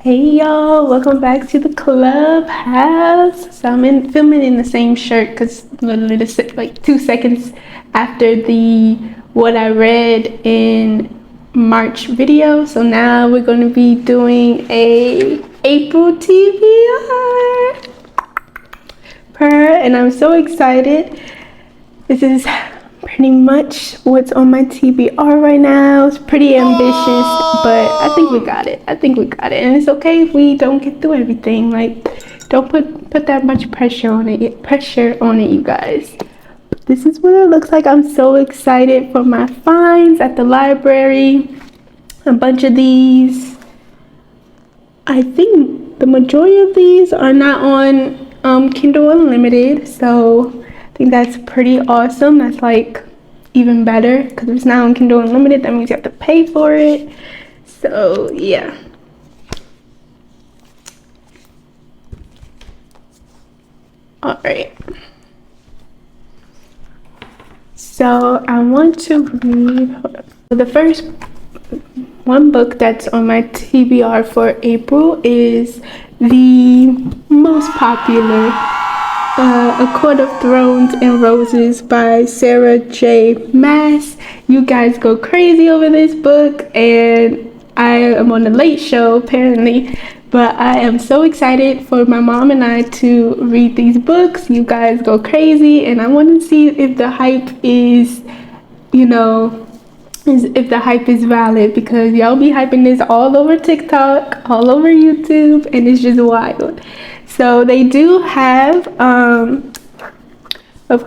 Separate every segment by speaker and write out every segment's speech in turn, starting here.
Speaker 1: Hey y'all, welcome back to the clubhouse. So I'm filming in the same shirt because literally like 2 seconds after the what I read in March video. So now we're going to be doing a April TBR and I'm so excited. This is pretty much what's on my TBR right now. It's pretty ambitious, but I think we got it. And it's okay if we don't get through everything. Like, don't put that much pressure on it, you guys. This is what it looks like. I'm so excited for my finds at the library. A bunch of these. I think the majority of these are not on Kindle Unlimited, so I think that's pretty awesome. That's like even better because if it's not on Kindle Unlimited, that means you have to pay for it. So yeah. All right. So I want to read the first one book that's on my TBR for April is the most popular A Court of Thorns and Roses by Sarah J. Maas. You guys go crazy over this book, and I am on the late show apparently, but I am so excited for my mom and I to read these books. You guys go crazy, and I want to see if the hype is, if the hype is valid, because y'all be hyping this all over TikTok, all over YouTube, and it's just wild. So they do have A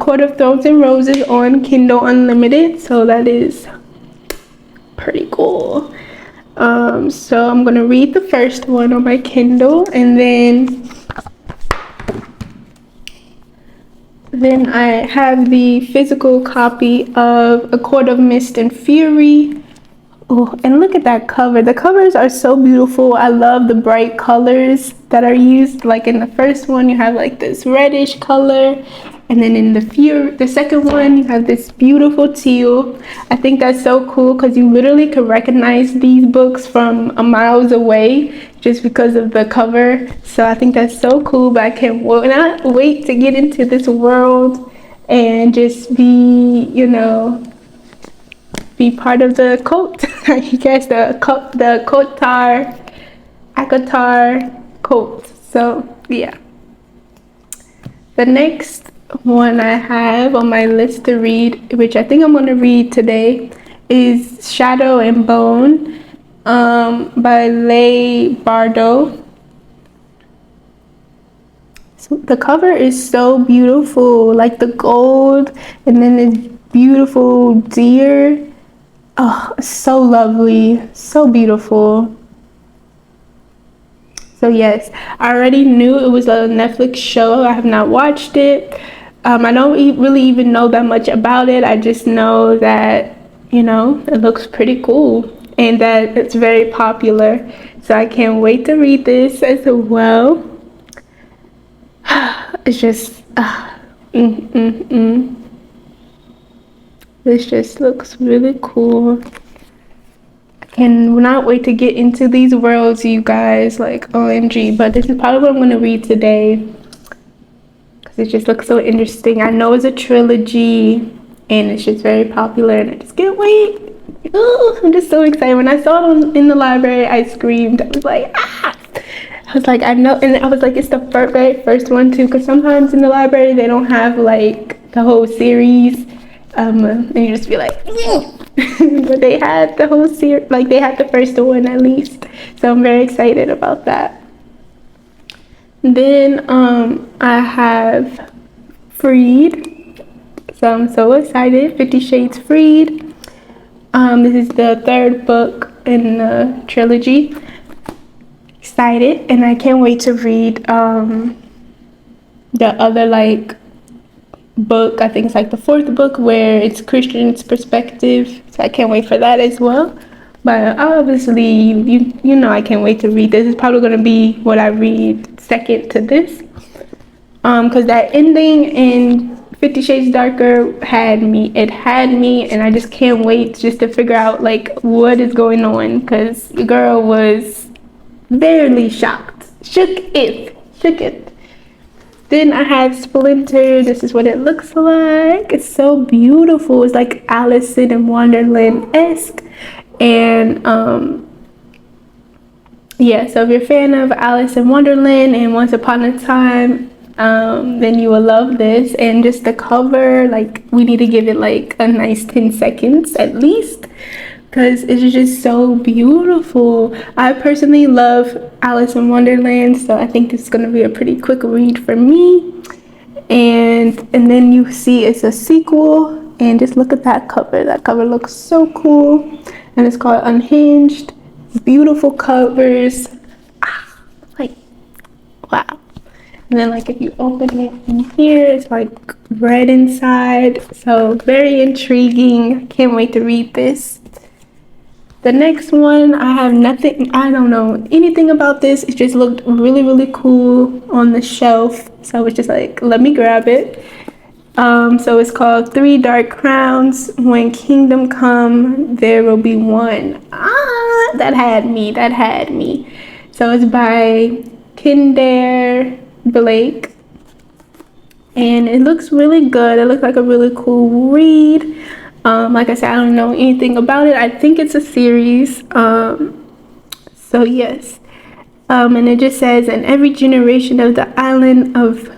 Speaker 1: Court of Thorns and Roses on Kindle Unlimited, so that is pretty cool. So I'm gonna read the first one on my Kindle, and then I have the physical copy of A Court of Mist and Fury. Oh, and look at that cover. The covers are so beautiful. I love the bright colors that are used. Like in the first one, you have like this reddish color, and then in the second one, you have this beautiful teal. I think that's so cool because you literally could recognize these books from miles away just because of the cover. So I think that's so cool, but I cannot wait to get into this world and just be, be part of the cult. I guess the ACOTAR cult. So yeah. The next one I have on my list to read, which I think I'm going to read today, is Shadowandbone by Leigh Bardugo. So the cover is so beautiful, like the gold, and then this beautiful deer. Oh, so lovely, so beautiful. So yes, I already knew it was a Netflix show. I have not watched it. I don't really even know that much about it. I just know that, it looks pretty cool and that it's very popular. So I can't wait to read this as well. It's just, This just looks really cool. I cannot wait to get into these worlds, you guys. Like, OMG. But this is probably what I'm going to read today, because it just looks so interesting. I know it's a trilogy, and it's just very popular, and I just can't wait. Ooh, I'm just so excited. When I saw it in the library, I screamed. I was like, ah! I was like, I know. And I was like, it's the very first one, too, because sometimes in the library, they don't have, like, the whole series. And you just be like, but they had the whole series, like they had the first one at least. So I'm very excited about that. Then I have Freed. So I'm so excited. 50 Shades Freed. This is the third book in the trilogy. Excited, and I can't wait to read the other book. I think it's like the fourth book where it's Christian's perspective, so I can't wait for that as well. But obviously, you know I can't wait to read this. It's probably going to be what I read second to this, because that ending in 50 Shades Darker had me, and I just can't wait just to figure out like what is going on, because the girl was barely shocked. Shook it. Then I have Splinter. This is what it looks like. It's so beautiful. It's like Alice in Wonderland-esque. And yeah, so if you're a fan of Alice in Wonderland and Once Upon a Time, then you will love this. And just the cover, like, we need to give it like a nice 10 seconds at least, because it's just so beautiful. I personally love Alice in Wonderland, so I think this is gonna be a pretty quick read for me. And then you see it's a sequel, and just look at that cover. That cover looks so cool, and it's called Unhinged. Beautiful covers. Like, wow. And then, like, if you open it in here, it's like red inside, so very intriguing. Can't wait to read this. The next one, I don't know anything about this. It just looked really, really cool on the shelf, so I was just like, let me grab it. So it's called 3 Dark Crowns. When Kingdom Come, There Will Be One. That had me. So it's by Kinder Blake, and it looks really good. It looks like a really cool read. Like I said, I don't know anything about it. I think it's a series. So yes. And it just says, in every generation of the island of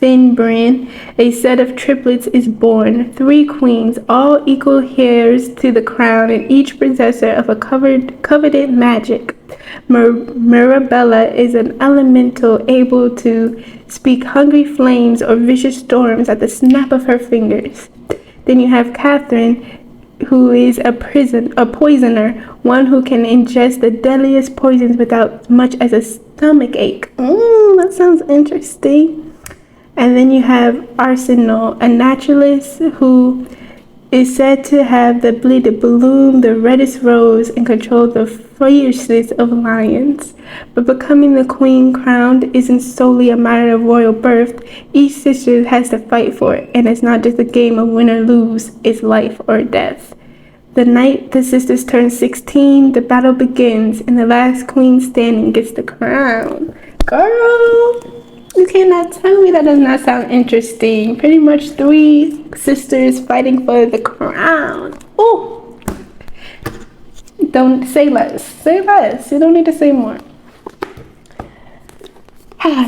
Speaker 1: Finbrin, a set of triplets is born. 3 queens, all equal heirs to the crown, and each possessor of a coveted magic. Mirabella is an elemental able to speak hungry flames or vicious storms at the snap of her fingers. Then you have Catherine, who is a poisoner, one who can ingest the deadliest poisons without much as a stomach ache. That sounds interesting. And then you have Arsenal, a naturalist who is said to have the ability to bloom the reddest rose and control the fiercest of lions. But becoming the queen crowned isn't solely a matter of royal birth. Each sister has to fight for it, and it's not just a game of win or lose, it's life or death. The night the sisters turn 16, the battle begins, and the last queen standing gets the crown. Girl! You cannot tell me that does not sound interesting. Pretty much 3 sisters fighting for the crown. Oh, don't say less. Say less. You don't need to say more.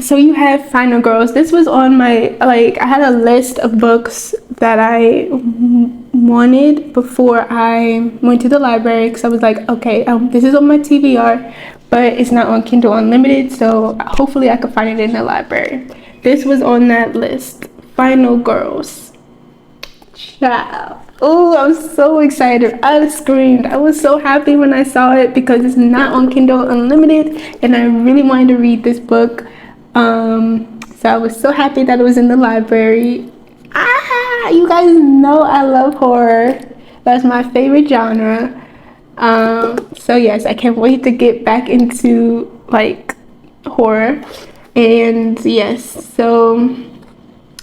Speaker 1: So you have Final Girls. This was on my, I had a list of books that I wanted before I went to the library, because I was like, okay, this is on my TBR, but it's not on Kindle Unlimited, so hopefully I could find it in the library. This was on that list. Final Girls. Child. Oh, I'm so excited. I screamed. I was so happy when I saw it, because it's not on Kindle Unlimited, and I really wanted to read this book. So I was so happy that it was in the library. You guys know I love horror. That's my favorite genre. So yes, I can't wait to get back into like horror. And yes, so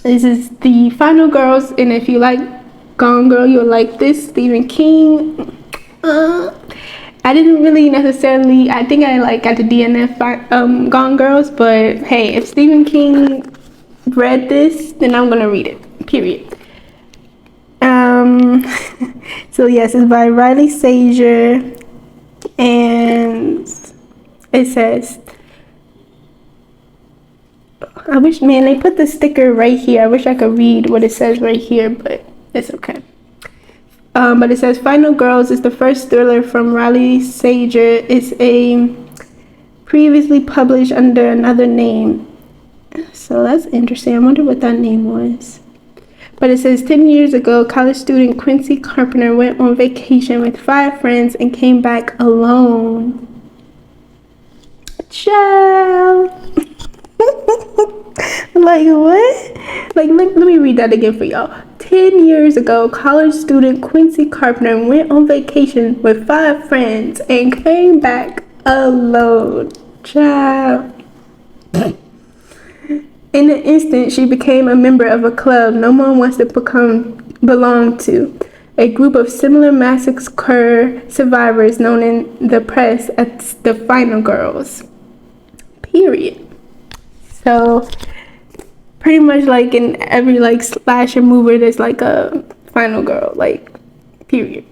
Speaker 1: this is the Final Girls, and if you like Gone Girl, you'll like this. Stephen King. I didn't really necessarily, I think I got the DNF Gone Girls, but hey, if Stephen King read this, then I'm gonna read it, period. So yes, it's by Riley Sager, and it says, I wish, man, they put the sticker right here. I wish I could read what it says right here, but it's okay. But it says, Final Girls is the first thriller from Riley Sager. It's a previously published under another name. So that's interesting. I wonder what that name was. But it says, 10 years ago, college student Quincy Carpenter went on vacation with 5 friends and came back alone. Child. Like, what? Like, let me read that again for y'all. 10 years ago, college student Quincy Carpenter went on vacation with 5 friends and came back alone. Child. In an instant, she became a member of a club no one wants to belong to. A group of similar massacre survivors known in the press as the Final Girls. period. So pretty much like in every like slasher movie, there's like a final girl, like, period.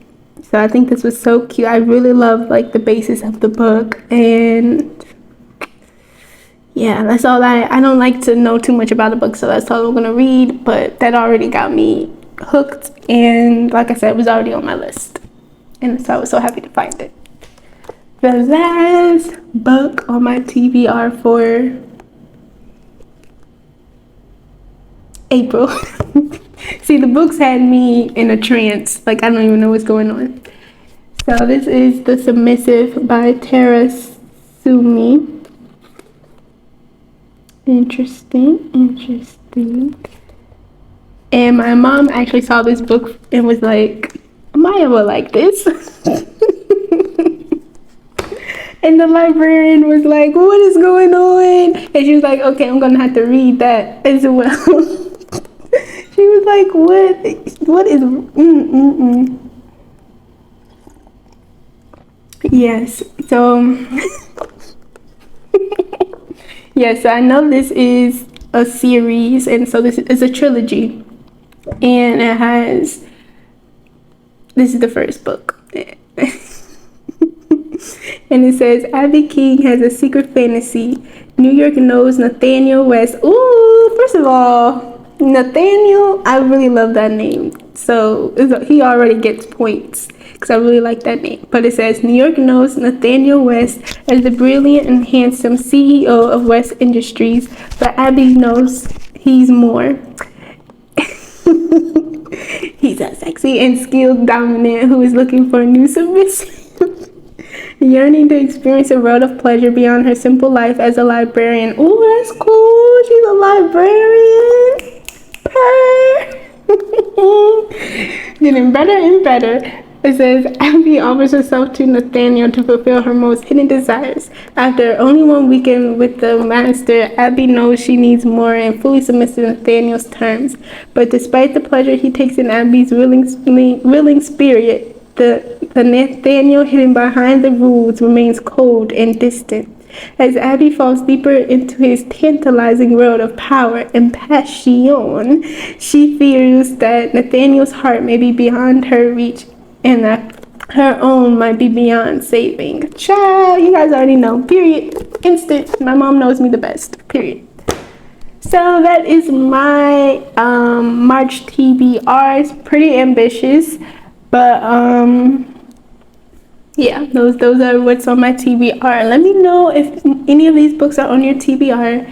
Speaker 1: So I think this was so cute. I really love like the basis of the book, and yeah, that's all. I don't like to know too much about a book, so that's all I'm gonna read, but that already got me hooked, and like I said, it was already on my list, and so I was so happy to find it. The last book on my TBR for April. See, the books had me in a trance, like I don't even know what's going on. So this is The Submissive by Tara Sumi. Interesting. And my mom actually saw this book and was like, Maya will like this. And the librarian was like, what is going on? And she was like, okay, I'm gonna have to read that as well. She was like, what is Yes, so yes, I know this is a series, and so this is a trilogy, and this is the first book. And it says, Abby King has a secret fantasy. New York knows Nathaniel West. Ooh, first of all, Nathaniel, I really love that name. So he already gets points because I really like that name. But it says, New York knows Nathaniel West as the brilliant and handsome CEO of West Industries, but Abby knows he's more. He's a sexy and skilled dominant who is looking for a new submissive. Yearning to experience a world of pleasure beyond her simple life as a librarian. Ooh, that's cool. She's a librarian. Getting better and better. It says, Abby offers herself to Nathaniel to fulfill her most hidden desires. After only one weekend with the master, Abby knows she needs more and fully submits to Nathaniel's terms. But despite the pleasure he takes in Abby's willing spirit, the Nathaniel hidden behind the rules remains cold and distant. As Abby falls deeper into his tantalizing world of power and passion, she fears that Nathaniel's heart may be beyond her reach and that her own might be beyond saving. Child, you guys already know. Period. Instant. My mom knows me the best. Period. So that is my March TBRs. Pretty ambitious. But yeah, those are what's on my TBR. Let me know if any of these books are on your TBR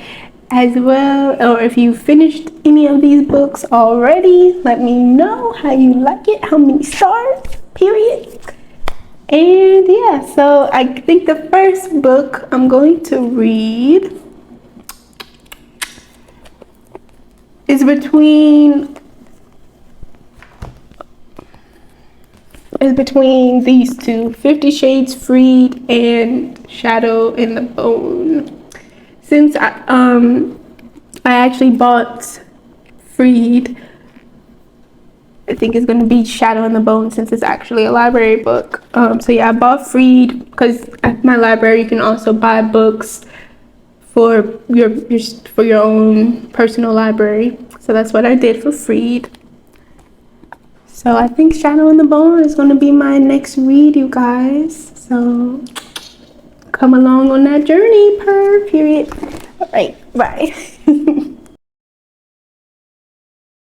Speaker 1: as well, or if you finished any of these books already. Let me know how you like it, how many stars, period. And yeah, so I think the first book I'm going to read is between these two, 50 Shades Freed and Shadowandbone. Since I actually bought Freed, I think it's gonna be Shadowandbone since it's actually a library book. So yeah, I bought Freed because at my library you can also buy books for your own personal library. So that's what I did for Freed. So I think Shadowandbone is going to be my next read, you guys. So come along on that journey, period. All right, bye.